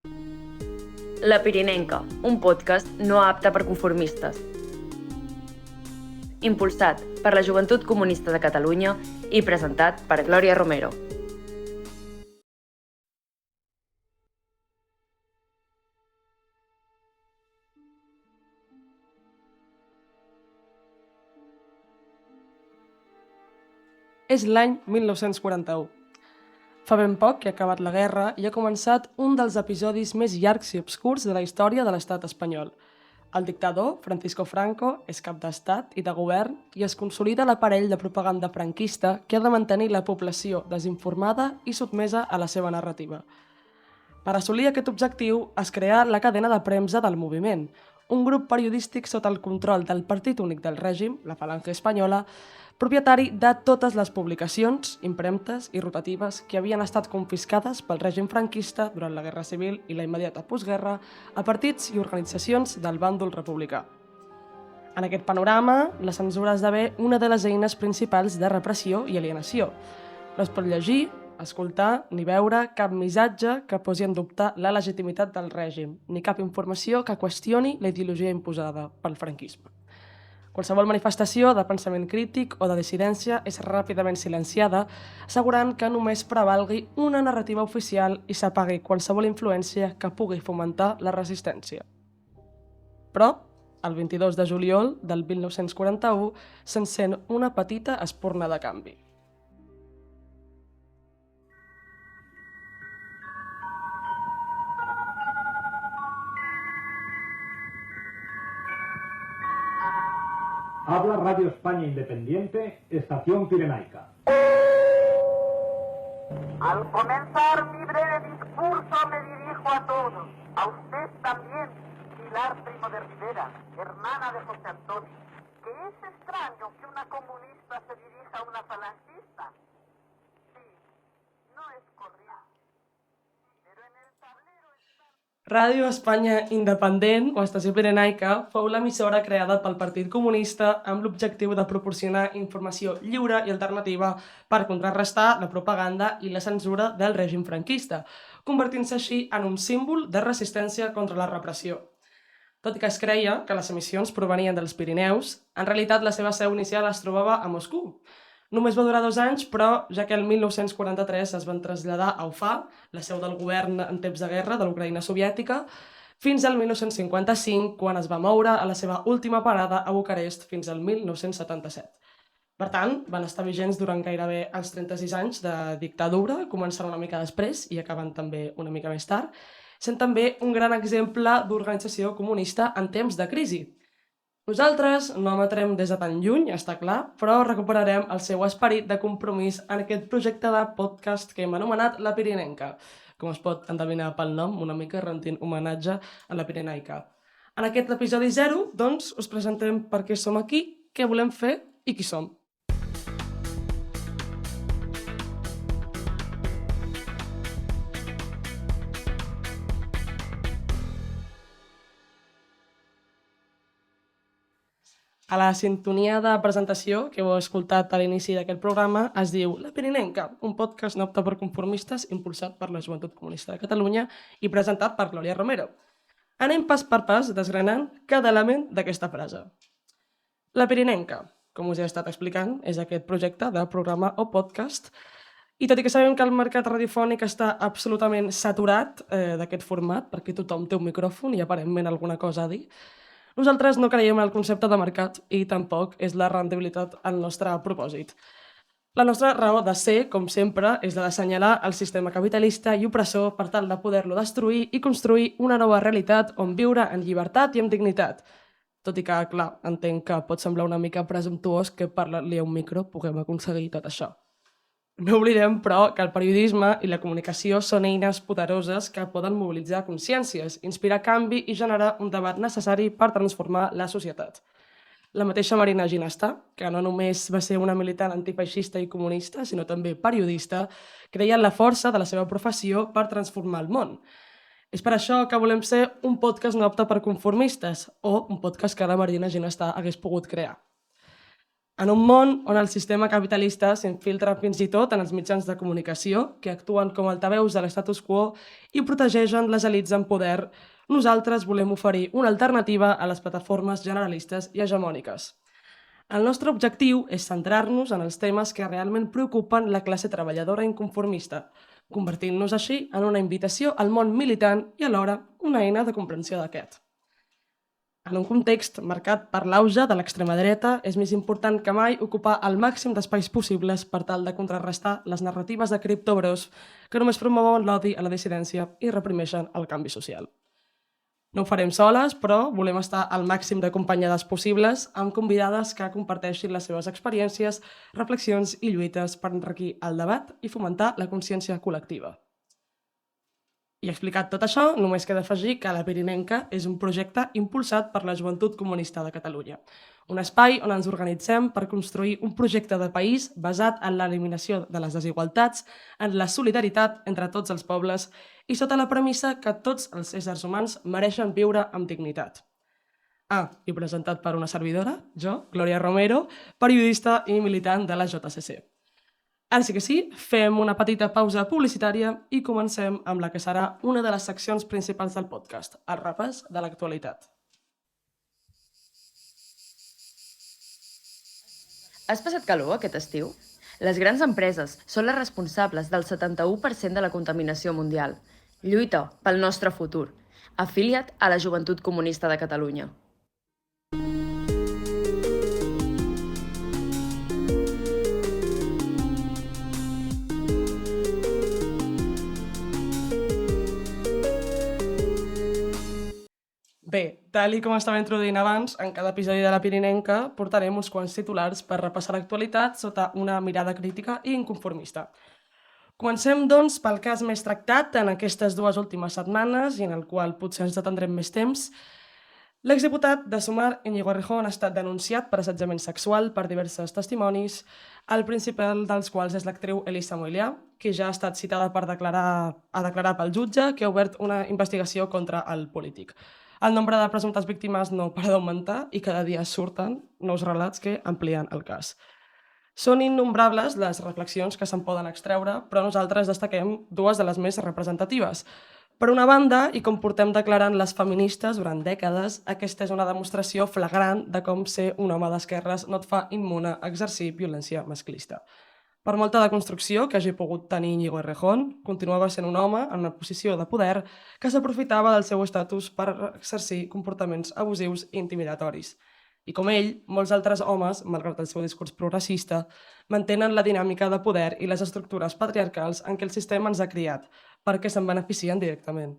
La Pirinenca, un podcast no apte per conformistes. Impulsat per la Joventut Comunista de Catalunya i presentat per Glòria Romero. És l'any 1941. Fa ben poc que ha acabat la guerra i ha començat un dels episodis més llargs i obscurs de la història de l'estat espanyol. El dictador, Francisco Franco, és cap d'estat i de govern i es consolida l'aparell de propaganda franquista que ha de mantenir la població desinformada i sotmesa a la seva narrativa. Per assolir aquest objectiu es crea la cadena de premsa del moviment, un grup periodístic sota el control del Partit Únic del Règim, la Falange Espanyola, propietari de totes les publicacions, impremtes i rotatives que havien estat confiscades pel règim franquista durant la Guerra Civil i la immediata postguerra a partits i organitzacions del bàndol republicà. En aquest panorama, la censura esdevé una de les eines principals de repressió i alienació. No es pot llegir, escoltar ni veure cap missatge que posi en dubte la legitimitat del règim, ni cap informació que qüestioni la ideologia imposada pel franquisme. Qualsevol manifestació de pensament crític o de dissidència és ràpidament silenciada, assegurant que només prevalgui una narrativa oficial i s'apagui qualsevol influència que pugui fomentar la resistència. Però, el 22 de juliol del 1941, s'encén una petita espurna de canvi. Habla Radio España Independiente, Estación Pirenaica. Al comenzar mi breve discurso me dirijo a todos, a usted también, Pilar Primo de Rivera, hermana de José Antonio, que es extraño que una comunista se dirija a una falangista. Sí, no es corriente, pero en el tablero está... Ràdio Espanya Independent, o Estació Pirenaica, fou l'emissora creada pel Partit Comunista amb l'objectiu de proporcionar informació lliure i alternativa per contrarrestar la propaganda i la censura del règim franquista, convertint-se així en un símbol de resistència contra la repressió. Tot i que es creia que les emissions provenien dels Pirineus, en realitat la seva seu inicial es trobava a Moscou. Només va durar 2 anys, però ja que el 1943 es van traslladar a Ufà, la seu del govern en temps de guerra de l'Ucraïna soviètica, fins al 1955, quan es va moure a la seva última parada a Bucarest fins al 1977. Per tant, van estar vigents durant gairebé els 36 anys de dictadura, començant una mica després i acabant també una mica més tard, sent també un gran exemple d'organització comunista en temps de crisi. Nosaltres no emetrem des de tan lluny, està clar, però recuperarem el seu esperit de compromís en aquest projecte de podcast que hem anomenat La Pirinenca, com es pot endevinar pel nom, una mica rendint homenatge a la Pirenaica. En aquest episodi 0, doncs, us presentem per què som aquí, què volem fer i qui som. A la sintonia de presentació que heu escoltat a l'inici d'aquest programa es diu La Pirinenca, un podcast no apte per conformistes impulsat per la Joventut Comunista de Catalunya i presentat per Glòria Romero. Anem pas per pas desgranant cada element d'aquesta frase. La Pirinenca, com us he estat explicant, és aquest projecte de programa o podcast i tot i que sabem que el mercat radiofònic està absolutament saturat d'aquest format, perquè tothom té un micròfon i aparentment alguna cosa a dir, nosaltres no creiem en el concepte de mercat i tampoc és la rendibilitat el nostre propòsit. La nostra raó de ser, com sempre, és la d'assenyalar el sistema capitalista i opressor per tal de poder-lo destruir i construir una nova realitat on viure en llibertat i amb dignitat. Tot i que, clar, entenc que pot semblar una mica presumptuós que parlant-li a un micro puguem aconseguir tot això. No oblidem, però, que el periodisme i la comunicació són eines poderoses que poden mobilitzar consciències, inspirar canvi i generar un debat necessari per transformar la societat. La mateixa Marina Ginestà, que no només va ser una militant antifeixista i comunista, sinó també periodista, creia en la força de la seva professió per transformar el món. És per això que volem ser un podcast no apte per conformistes, o un podcast que la Marina Ginestà hagués pogut crear. En un món on el sistema capitalista s'infiltra fins i tot en els mitjans de comunicació, que actuen com altaveus de l'estatus quo i protegeixen les elits en poder, nosaltres volem oferir una alternativa a les plataformes generalistes i hegemòniques. El nostre objectiu és centrar-nos en els temes que realment preocupen la classe treballadora inconformista, convertint-nos així en una invitació al món militant i alhora una eina de comprensió d'aquest. En un context marcat per l'auge de l'extrema dreta, és més important que mai ocupar el màxim d'espais possibles per tal de contrarrestar les narratives de criptobros que només promouen l'odi a la dissidència i reprimeixen el canvi social. No ho farem soles, però volem estar al màxim d'acompanyades possibles amb convidades que comparteixin les seves experiències, reflexions i lluites per enriquir el debat i fomentar la consciència col·lectiva. I explicat tot això, només queda afegir que La Pirinenca és un projecte impulsat per la Joventut Comunista de Catalunya, un espai on ens organitzem per construir un projecte de país basat en l'eliminació de les desigualtats, en la solidaritat entre tots els pobles i sota la premissa que tots els éssers humans mereixen viure amb dignitat. I presentat per una servidora, jo, Glòria Romero, periodista i militant de la JCC. Ara sí que sí, fem una petita pausa publicitària i comencem amb la que serà una de les seccions principals del podcast, el repàs de l'actualitat. Has passat calor aquest estiu? Les grans empreses són les responsables del 71% de la contaminació mundial. Lluita pel nostre futur. Afilia't a la Joventut Comunista de Catalunya. Bé, tal com estava introduint abans, en cada episodi de La Pirinenca portarem uns quants titulars per repassar l'actualitat sota una mirada crítica i inconformista. Comencem, doncs, pel cas més tractat en aquestes 2 últimes setmanes i en el qual potser ens detendrem més temps. L'exdiputat de Sumar, Íñigo Errejón, ha estat denunciat per assetjament sexual per diversos testimonis, el principal dels quals és l'actriu Elisa Moilià, que ja ha estat citada per declarar pel jutge, que ha obert una investigació contra el polític. El nombre de presumptes víctimes no para d'augmentar i cada dia surten nous relats que amplien el cas. Són innombrables les reflexions que se'n poden extreure, però nosaltres destaquem 2 de les més representatives. Per una banda, i com portem declarant les feministes durant dècades, aquesta és una demostració flagrant de com ser un home d'esquerres no et fa immune a exercir violència masclista. Per molta deconstrucció que hagi pogut tenir Íñigo Errejón, continuava sent un home en una posició de poder que s'aprofitava del seu estatus per exercir comportaments abusius i intimidatoris. I com ell, molts altres homes, malgrat el seu discurs progressista, mantenen la dinàmica de poder i les estructures patriarcals en què el sistema ens ha criat, perquè se'n beneficien directament.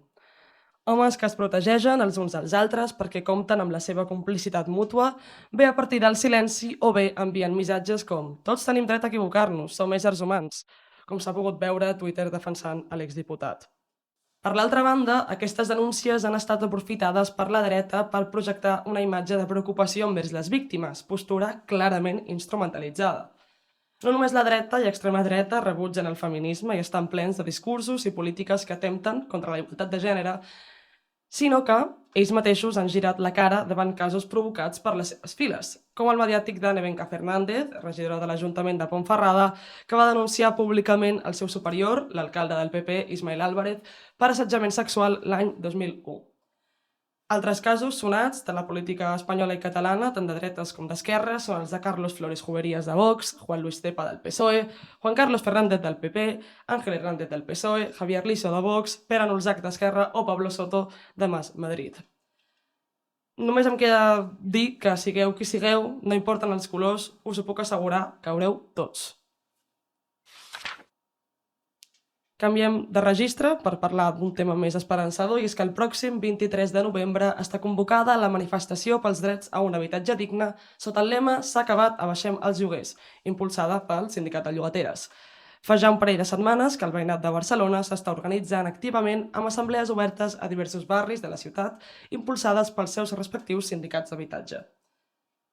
Homes que es protegeixen els uns als altres perquè compten amb la seva complicitat mútua, bé a partir del silenci o bé envien missatges com «Tots tenim dret a equivocar-nos, som éssers humans», com s'ha pogut veure a Twitter defensant a l'exdiputat. Per l'altra banda, aquestes denúncies han estat aprofitades per la dreta per projectar una imatge de preocupació envers les víctimes, postura clarament instrumentalitzada. No només la dreta i extrema dreta rebutgen el feminisme i estan plens de discursos i polítiques que atempten contra la igualtat de gènere, sinó que ells mateixos han girat la cara davant casos provocats per les seves files, com el mediàtic de Nevenka Fernández, regidora de l'Ajuntament de Ponferrada, que va denunciar públicament el seu superior, l'alcalde del PP, Ismael Álvarez, per assetjament sexual l'any 2001. Altres casos sonats de la política espanyola i catalana, tant de dretes com d'esquerres, són els de Carlos Flores Juberías de Vox, Juan Luis Cepa del PSOE, Juan Carlos Fernández del PP, Ángel Hernández del PSOE, Javier Liso de Vox, Pere Nolzac d'Esquerra o Pablo Soto de Mas Madrid. Només em queda dir que sigueu qui sigueu, no importen els colors, us ho puc assegurar, caureu tots. Canviem de registre per parlar d'un tema més esperançador i és que el pròxim 23 de novembre està convocada la manifestació pels drets a un habitatge digne sota el lema «S'ha acabat, abaixem els lloguers», impulsada pel Sindicat de Llogateres. Fa ja un parell de setmanes que el veïnat de Barcelona s'està organitzant activament amb assemblees obertes a diversos barris de la ciutat impulsades pels seus respectius sindicats d'habitatge.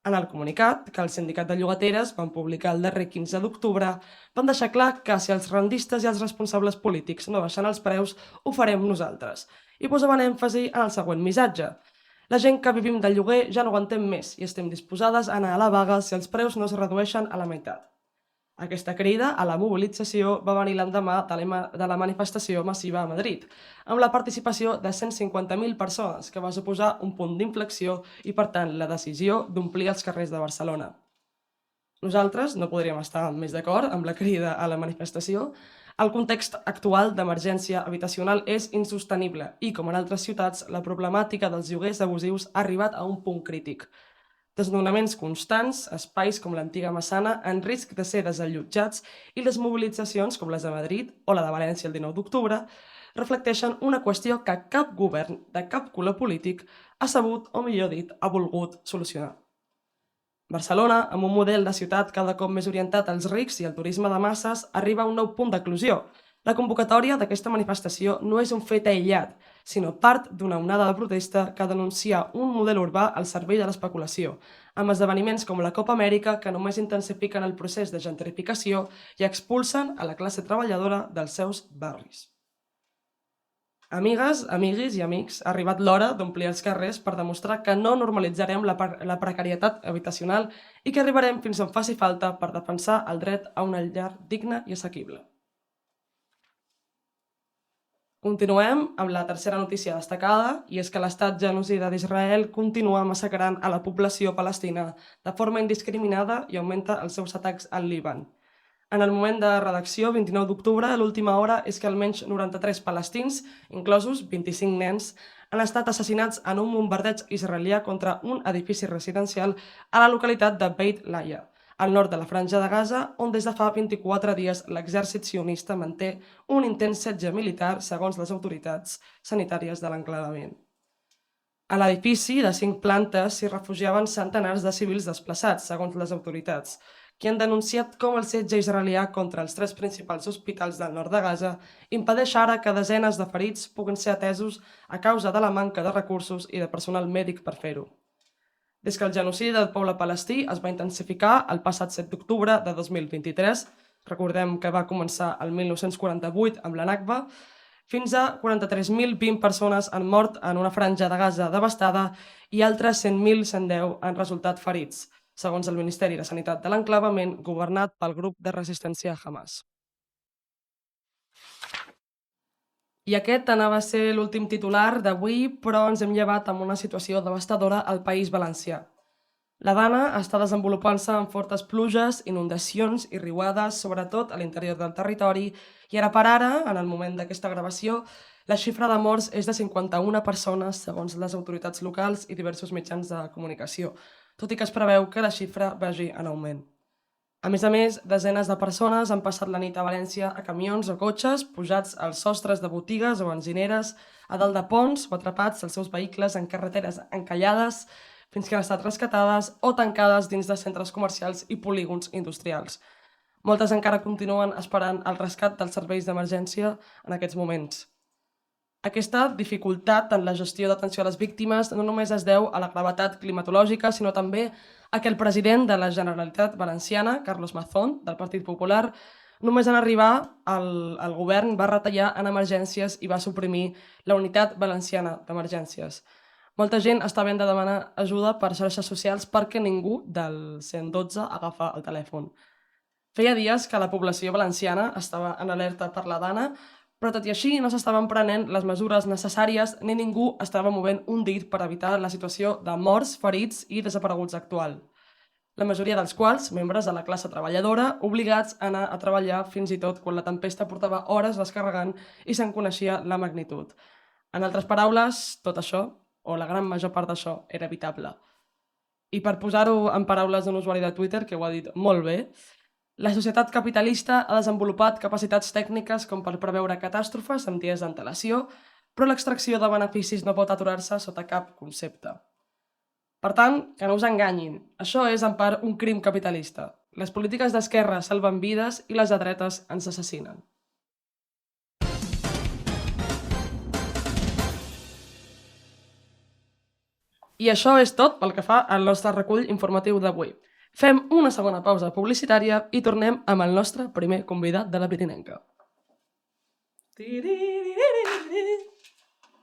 En el comunicat que el Sindicat de Llogateres van publicar el darrer 15 d'octubre, van deixar clar que si els rendistes i els responsables polítics no baixen els preus, ho farem nosaltres. I posaven èmfasi en el següent missatge. La gent que vivim del lloguer ja no aguantem més i estem disposades a anar a la vaga si els preus no es redueixen a la meitat. Aquesta crida a la mobilització va venir l'endemà de la manifestació massiva a Madrid, amb la participació de 150.000 persones, que va suposar un punt d'inflexió i, per tant, la decisió d'omplir els carrers de Barcelona. Nosaltres no podríem estar més d'acord amb la crida a la manifestació. El context actual d'emergència habitacional és insostenible i, com en altres ciutats, la problemàtica dels lloguers abusius ha arribat a un punt crític. Desnonaments constants, espais com l'antiga Massana en risc de ser desallotjats i les mobilitzacions com les de Madrid o la de València el 19 d'octubre reflecteixen una qüestió que cap govern de cap color polític ha sabut, o millor dit, ha volgut solucionar. Barcelona, amb un model de ciutat cada cop més orientat als rics i al turisme de masses, arriba a un nou punt d'eclosió. La convocatòria d'aquesta manifestació no és un fet aïllat, sinó part d'una onada de protesta que denuncia un model urbà al servei de l'especulació, amb esdeveniments com la Copa Amèrica que només intensifiquen el procés de gentrificació i expulsen a la classe treballadora dels seus barris. Amigues, amiguis i amics, ha arribat l'hora d'omplir els carrers per demostrar que no normalitzarem la precarietat habitacional i que arribarem fins on faci falta per defensar el dret a una llar digna i assequible. Continuem amb la tercera notícia destacada, i és que l'estat genocida d'Israel continua massacrant a la població palestina de forma indiscriminada i augmenta els seus atacs al Líban. En el moment de redacció, 29 d'octubre, l'última hora és que almenys 93 palestins, inclosos 25 nens, han estat assassinats en un bombardeig israelià contra un edifici residencial a la localitat de Beit Laia, al nord de la Franja de Gaza, on des de fa 24 dies l'exèrcit sionista manté un intens setge militar, segons les autoritats sanitàries de l'enclavament. A l'edifici de 5 plantes s'hi refugiaven centenars de civils desplaçats, segons les autoritats, que han denunciat com el setge israelià contra els 3 principals hospitals del nord de Gaza impedeix ara que desenes de ferits puguin ser atesos a causa de la manca de recursos i de personal mèdic per fer-ho. Des que el genocidi del poble palestí es va intensificar el passat 7 d'octubre de 2023, recordem que va començar el 1948 amb la Nakba, fins a 43.020 persones han mort en una franja de Gaza devastada i altres 100.110 han resultat ferits, segons el Ministeri de Sanitat de l'enclavament governat pel grup de resistència Hamas. I aquest anava a ser l'últim titular d'avui, però ens hem llevat amb una situació devastadora al País Valencià. La Dana està desenvolupant-se amb fortes pluges, inundacions i riuades, sobretot a l'interior del territori, i ara per ara, en el moment d'aquesta gravació, la xifra de morts és de 51 persones, segons les autoritats locals i diversos mitjans de comunicació, tot i que es preveu que la xifra vagi en augment. A més, desenes de persones han passat la nit a València a camions o cotxes pujats als sostres de botigues o benzineres, a dalt de ponts o atrapats als seus vehicles en carreteres encallades fins que han estat rescatades o tancades dins de centres comercials i polígons industrials. Moltes encara continuen esperant el rescat dels serveis d'emergència en aquests moments. Aquesta dificultat en la gestió d'atenció a les víctimes no només es deu a la gravetat climatològica, sinó també a que el president de la Generalitat Valenciana, Carlos Mazón, del Partit Popular, només en arribar al govern va retallar en emergències i va suprimir la Unitat Valenciana d'Emergències. Molta gent està havent de demanar ajuda per xarxes socials perquè ningú del 112 agafa el telèfon. Feia dies que la població valenciana estava en alerta per la Dana, però tot i així no s'estaven prenent les mesures necessàries ni ningú estava movent un dit per evitar la situació de morts, ferits i desapareguts actual. La majoria dels quals, membres de la classe treballadora, obligats a anar a treballar fins i tot quan la tempesta portava hores descarregant i se'n coneixia la magnitud. En altres paraules, tot això, o la gran major part d'això, era evitable. I per posar-ho en paraules d'un usuari de Twitter, que ho ha dit molt bé, la societat capitalista ha desenvolupat capacitats tècniques com per preveure catàstrofes amb dies d'antelació, però l'extracció de beneficis no pot aturar-se sota cap concepte. Per tant, que no us enganyin, això és en part un crim capitalista. Les polítiques d'esquerra salven vides i les de dretes ens assassinen. I això és tot pel que fa al nostre recull informatiu d'avui. Fem una segona pausa publicitària i tornem amb el nostre primer convidat de la Pirinenca.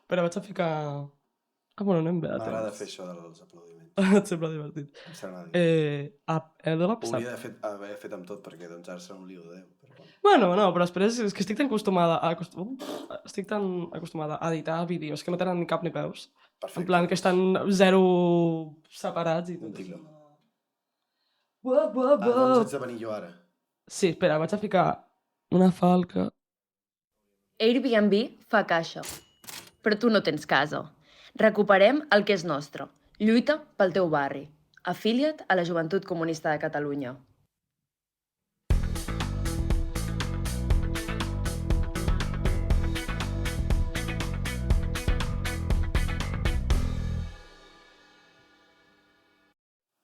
Però vaig a ficar Bueno, anem bé de M'agrada temps. fer això dels aplaudiments. Et sembla divertit. Em sembla Ho hauria d'haver fet amb tot, perquè doncs ara serà un lío de Déu. Però bueno. Bueno, no, però després és que estic tan acostumada a editar vídeos que no tenen ni cap ni peus. Perfecte. En plan, que estan zero separats i tot. Un tilo. Buah. Doncs haig de venir jo ara. Sí, espera, vaig a ficar una falca. Airbnb fa caixa. Però tu no tens casa. Recuperem el que és nostre. Lluita pel teu barri. Afilia't a la Joventut Comunista de Catalunya.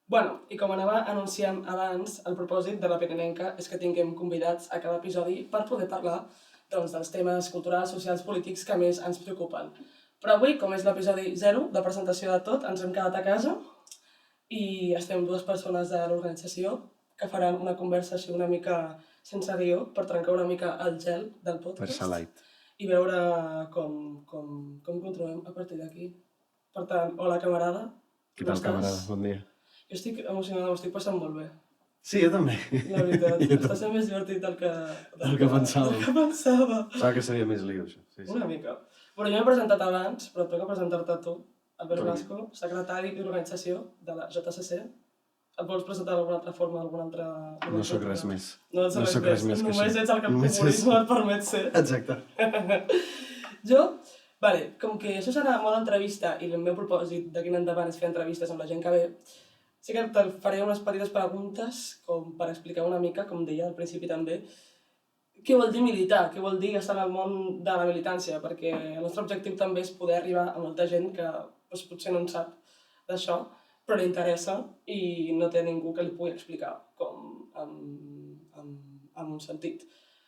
Bueno, i com anava anunciant abans, el propòsit de la Pirinenca és que tinguem convidats a cada episodi per poder parlar dels temes culturals, socials, polítics que més ens preocupen. Però avui, com és l'episodi 0 de presentació de tot, ens hem quedat a casa i estem dues persones de l'organització que faran una conversació una mica sense guió per trencar una mica el gel del podcast. Per ser light. I veure com controlem a partir d'aquí. Per tant, hola camarada. Què tal, camarada? Bon dia. Jo estic emocionada, m'ho estic passant molt bé. Sí, jo també. La veritat, està sent més divertit del que pensava. Pensava que seria més lío, això. Sí. Una mica. Però jo m'he presentat abans, però et toca presentar-te tu, Albert Com? Blasco, secretari d'organització de la JCC. Et vols presentar d'alguna altra forma, d'alguna altra... No sóc res més. No ets res més que això. només ets el que el Només populisme et permet ser. Exacte. Jo, com que això serà molt entrevista i el meu propòsit d'aquí en endavant és fer entrevistes amb la gent que ve, sí que te faré unes petites preguntes com per explicar una mica, com deia al principi també, què vol dir militar, què vol dir estar en el món de la militància, perquè el nostre objectiu també és poder arribar a molta gent que potser no en sap d'això, però li interessa i no té ningú que li pugui explicar com amb un sentit.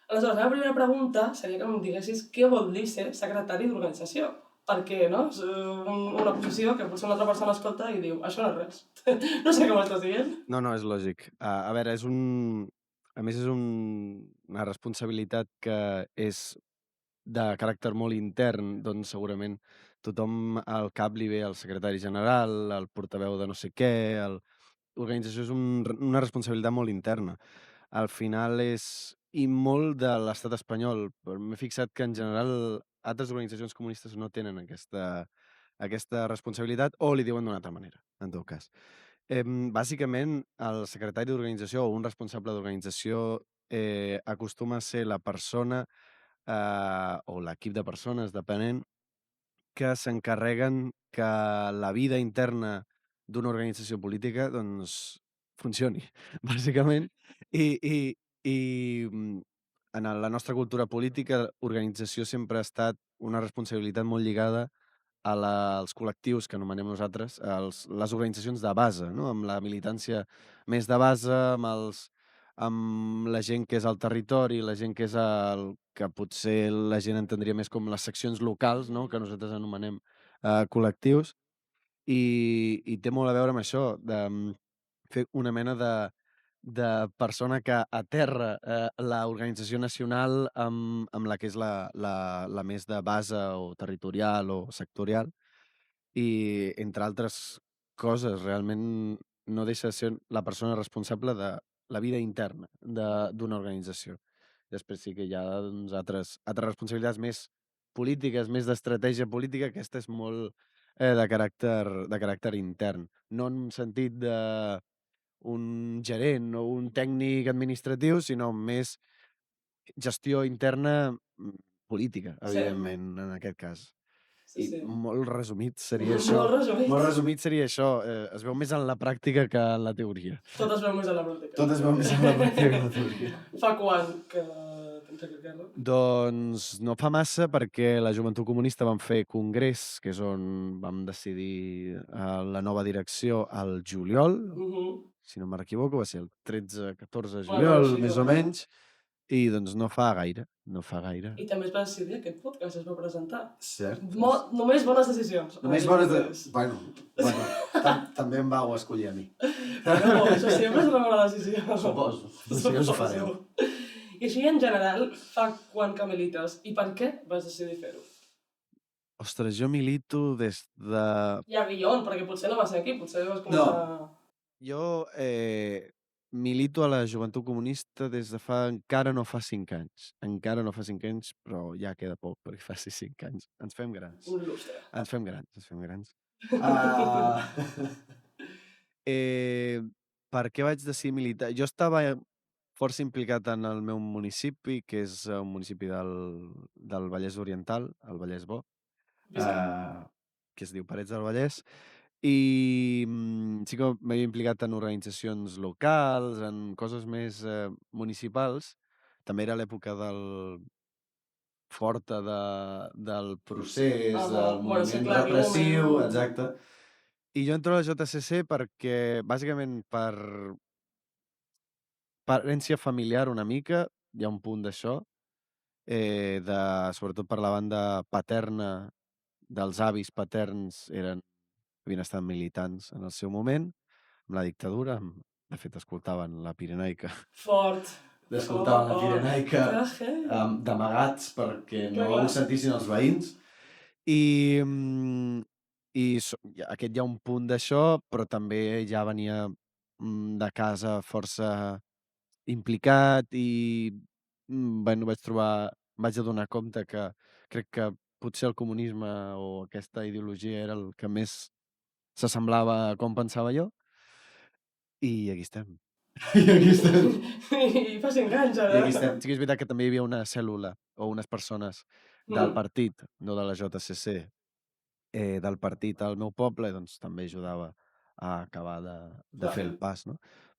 Aleshores, la meva primera pregunta seria que em diguessis què vol dir ser secretari d'organització. Perquè, no? És una posició que potser una altra persona escolta i diu això no és res. No sé com estàs dient. No, és lògic. A veure, a més és una responsabilitat que és de caràcter molt intern, doncs segurament tothom al cap li ve el secretari general, el portaveu de no sé què, l'organització és una responsabilitat molt interna. Al final i molt de l'estat espanyol, però m'he fixat que en general altres organitzacions comunistes no tenen aquesta responsabilitat o li diuen d'una altra manera, en tot cas. Bàsicament, el secretari d'organització o un responsable d'organització acostuma a ser la persona o l'equip de persones, depenent, que s'encarreguen que la vida interna d'una organització política doncs, funcioni, bàsicament. I en la nostra cultura política, l'organització sempre ha estat una responsabilitat molt lligada als col·lectius que anomenem nosaltres, les organitzacions de base, no? Amb la militància més de base, amb la gent que és al territori, la gent que és que potser la gent entendria més com les seccions locals, no? Que nosaltres anomenem col·lectius, i té molt a veure amb això, de fer una mena de persona que aterra l'organització nacional amb la que és la més de base o territorial o sectorial, i entre altres coses realment no deixa de ser la persona responsable de la vida interna d'una organització. Després sí que hi ha doncs, altres responsabilitats més polítiques, més d'estratègia política, aquesta és molt de caràcter intern, no en un sentit d'un gerent o un tècnic administratiu, sinó més gestió interna política, evidentment, en aquest cas. Sí. I molt resumit seria això. Molt resumit seria això. Es veu més en la pràctica que en la teoria. Tot es veu més en la pràctica. Tot es veu més en la pràctica que en la teoria. Fa quan que tens aquest càrrec? Doncs no fa massa, perquè la Joventut Comunista vam fer congrés, que és on vam decidir la nova direcció al juliol, si no m'equivoco, va ser el 13-14 de juliol, sí, més o menys, i doncs no fa gaire. I també es va decidir aquest podcast, es va presentar. Cert. Només bones decisions. Bueno, també em vau escollir a mi. No, això sempre és una bona decisió. Suposo. Sí, us ho fareu. I així en general, fa quan que milites i per què vas decidir fer-ho? Ostres, jo milito des de... I a Guion, perquè potser no va ser aquí, potser vas No, començar... jo milito a la Joventut Comunista des de fa... encara no fa 5 anys. Encara no fa 5 anys, però ja queda poc perquè faci 5 anys. Ens fem grans. Un lustre. Ens fem grans, ens fem grans. Ah, per què vaig decidir militar? Jo estava força implicat en el meu municipi, que és un municipi del Vallès Oriental, el Vallès Bo, Visca. que es diu Parets del Vallès, i sí que m'havia implicat en organitzacions locals, en coses més municipals. També era l'època forta del procés, del Bueno, sí, moviment clar, aquell repressiu, moment... exacte. I jo entro a la JCC perquè, bàsicament, per herència familiar una mica, hi ha un punt d'això, sobretot per la banda paterna, dels avis paterns havien estat militants en el seu moment, amb la dictadura, de fet escoltaven la Pirenaica. Fort. Escoltaven la Pirenaica Que d'amagats perquè Clar, no clar. ho sentissin els veïns. I, aquest hi ha un punt d'això, però també ja venia de casa força implicat i bueno, vaig adonar compte que crec que potser el comunisme o aquesta ideologia era el que més s'assemblava a com pensava jo, i aquí estem. I aquí estem. I fa 5 anys, I ara. aquí estem. Sí que és veritat que també hi havia una cèl·lula o unes persones del Mm. partit, no de la JCC, del partit al meu poble, doncs també ajudava a acabar de fer el pas, no?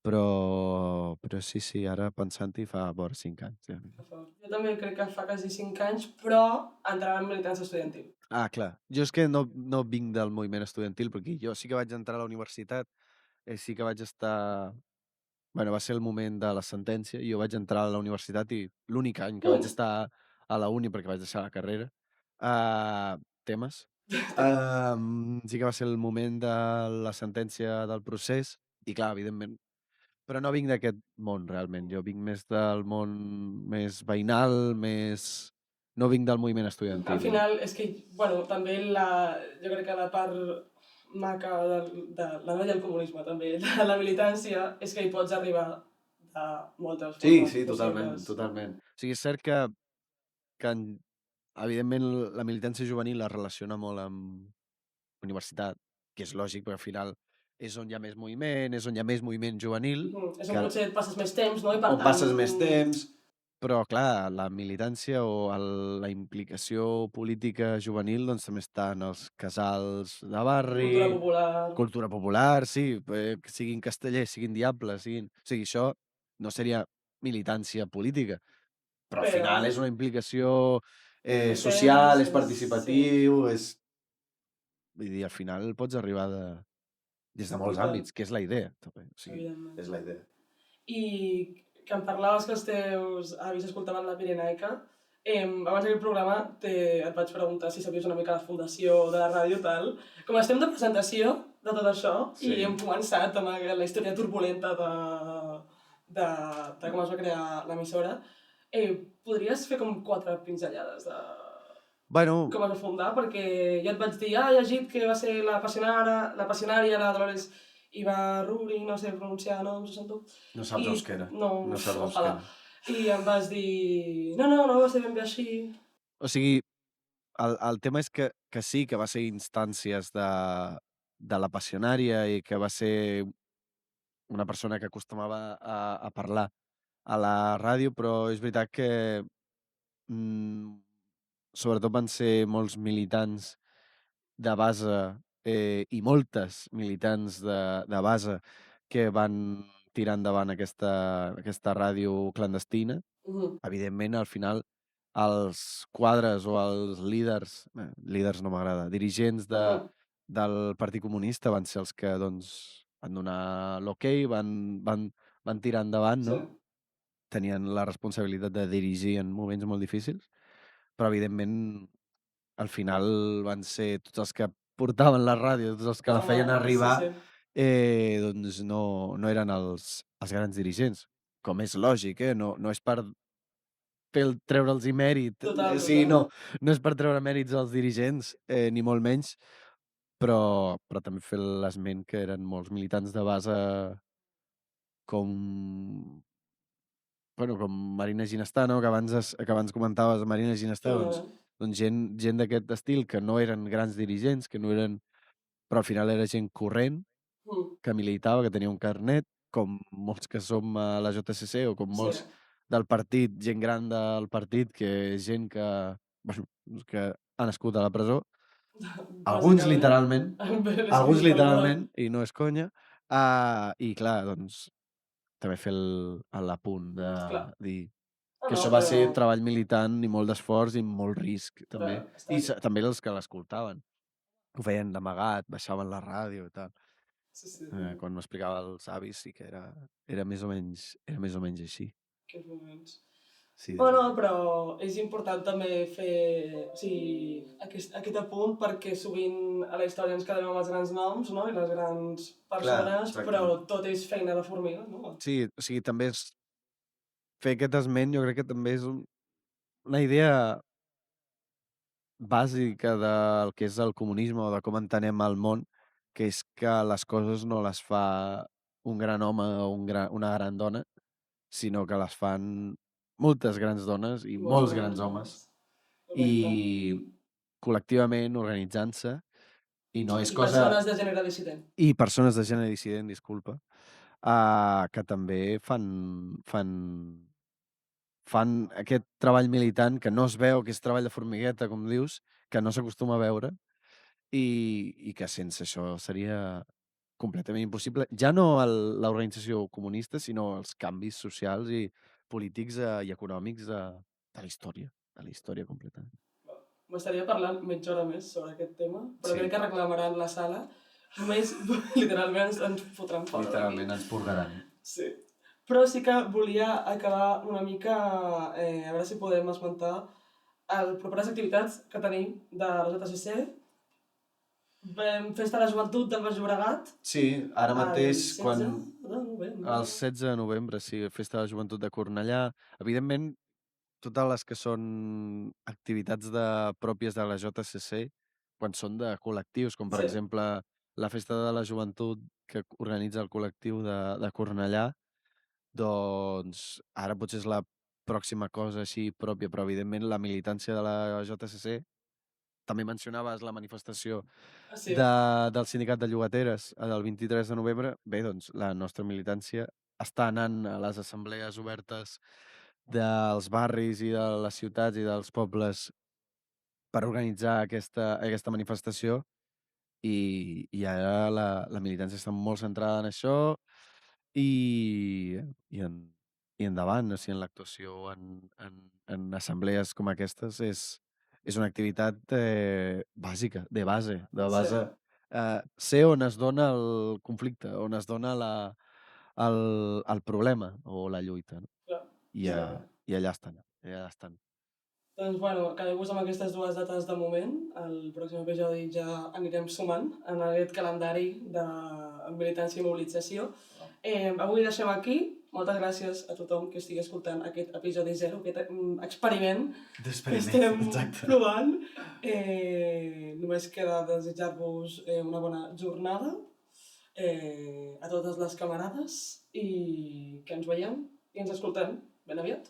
Però sí, ara pensant-hi fa vora 5 anys. Ja. Jo també crec que fa quasi 5 anys, però entrava en militància estudiantil. Ah, clar. Jo és que no vinc del moviment estudiantil, perquè jo sí que vaig entrar a la universitat, sí que vaig estar... Bueno, va ser el moment de la sentència i jo vaig entrar a la universitat i l'únic any que vaig estar a la uni, perquè vaig deixar la carrera, temes, sí que va ser el moment de la sentència del procés i clar, evidentment, però no vinc d'aquest món realment, jo vinc més del món més veïnal, més... No vinc del moviment estudiantil. Al final, és que, bueno, també jo crec que la part maca de la noia del comunisme, també, de la militància, és que hi pots arribar de moltes formes Sí, totalment, possibles. totalment. O sigui, és cert que evidentment la militància juvenil es relaciona molt amb universitat, que és lògic, perquè al final és on hi ha més moviment, és on hi ha més moviment juvenil, És on potser et passes més temps, no? I per on tant... passes més temps, però clar, la militància o la implicació política juvenil doncs també està en els casals de barri, Cultura popular... cultura popular, sí, que siguin castellers, siguin diables, siguin... O sigui, això no seria militància política, però al final és una implicació social, és participatiu, és... Vull dir, al final pots arribar des de molts àmbits, que és la idea, també. O sigui, és la idea. I que em parlaves que els teus avis escoltaven la Pirenaica, abans d'aquest programa et vaig preguntar si sabies una mica la fundació de la ràdio tal. Com estem de presentació de tot això, Sí. i hem començat amb la història turbulenta de com es va crear l'emissora, podries fer com 4 pinzellades de Bueno, com es va fundar? Perquè jo et vaig dir, he llegit que va ser la passionària, la Dolores Ibarruri, no sé pronunciar noms, ho sento. no saps euskera. No, No saps ojalà. euskera. I em vas dir, no va ser ben bé així. O sigui, el tema és que sí, que va ser instàncies de la passionària i que va ser una persona que acostumava a parlar a la ràdio, però és veritat que sobretot van ser molts militants de base i moltes militants de base que van tirar endavant aquesta ràdio clandestina. Evidentment, al final, els quadres o els líders no m'agrada, dirigents del Partit Comunista van ser els que doncs, van donar l'ok, van tirar endavant, no? Tenien la responsabilitat de dirigir en moments molt difícils, però evidentment al final van ser tots els que portaven la ràdio, tots els que la feien arribar, doncs no eren els grans dirigents, com és lògic, no és per treure'ls mèrit. Total, Sí, total. no és per treure mèrits als dirigents, ni molt menys, però també fer l'esment que eren molts militants de base com bueno, com Marina Ginestà, no? Que abans comentaves Marina Ginestà, doncs gent d'aquest estil que no eren grans dirigents, que no eren... Però al final era gent corrent, que militava, que tenia un carnet, com molts que som a la JSC o com Sí. molts del partit, gent gran del partit, que és gent que, bueno, que ha nascut a la presó. Alguns literalment, alguns literalment, i no és conya. I clar, doncs, també fer l'apunt de Clar. dir Ah, que no, això va ser però... treball militant i molt d'esforç i molt risc, també. Clar, està bé. També els que l'escoltaven. Ho feien d'amagat, baixaven la ràdio i tal. Sí. Quan m'explicava els avis sí que era més o menys així. Aquests moments. Sí, Bueno, però és important també fer aquest apunt perquè sovint a la història ens quedem amb els grans noms, no? I les grans persones, exacte. però tot és feina de formiga, no? Sí, o sigui, també és... Fer aquest esment jo crec que també és una idea bàsica del que és el comunisme o de com entenem el món, que és que les coses no les fa un gran home o una gran dona, sinó que les fan moltes grans dones i molts grans homes. I col·lectivament, organitzant-se, i no és cosa... persones de gènere dissident. I persones de gènere dissident, disculpa, que també fan aquest treball militant que no es veu, que és treball de formigueta, com dius, que no s'acostuma a veure, i que sense això seria completament impossible. Ja no l'organització comunista, sinó els canvis socials i polítics i econòmics de la història completament. M'estaria parlant mitja hora més sobre aquest tema, però Sí. crec que reclamaran la sala. Només, literalment, ens fotran fora. Literalment ens purgaran. Sí. Però sí que volia acabar una mica, a veure si podem esmentar les properes activitats que tenim de la JSC. Festa de la Joventut del Baix Llobregat. Sí, ara mateix, El 16 quan... de novembre. El 16 de novembre, sí, Festa de la Joventut de Cornellà. Evidentment, totes les que són activitats pròpies de la JSC, quan són de col·lectius, com per exemple la Festa de la Joventut que organitza el col·lectiu de Cornellà, doncs ara potser és la pròxima cosa així pròpia, però evidentment la militància de la JSC, també mencionaves la manifestació del sindicat de llogateres del 23 de novembre. Bé, doncs la nostra militància està anant a les assemblees obertes dels barris i de les ciutats i dels pobles per organitzar aquesta manifestació i ara la militància està molt centrada en això i endavant, o sigui, en l'actuació en assemblees com aquestes és una activitat bàsica, de base. Ser on es dona el conflicte, on es dona el problema o la lluita. No? I allà estan. Doncs, bueno, quedeu-vos amb aquestes dues dates de moment. El pròxim episodi ja anirem sumant en aquest calendari de militància i mobilització. Avui deixem aquí. Moltes gràcies a tothom que estigui escoltant aquest episodi 0, aquest experiment que estem provant. Només queda desitjar-vos una bona jornada a totes les camarades i que ens veiem i ens escoltem ben aviat.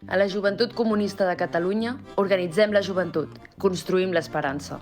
A la Joventut Comunista de Catalunya organitzem la joventut, construïm l'esperança.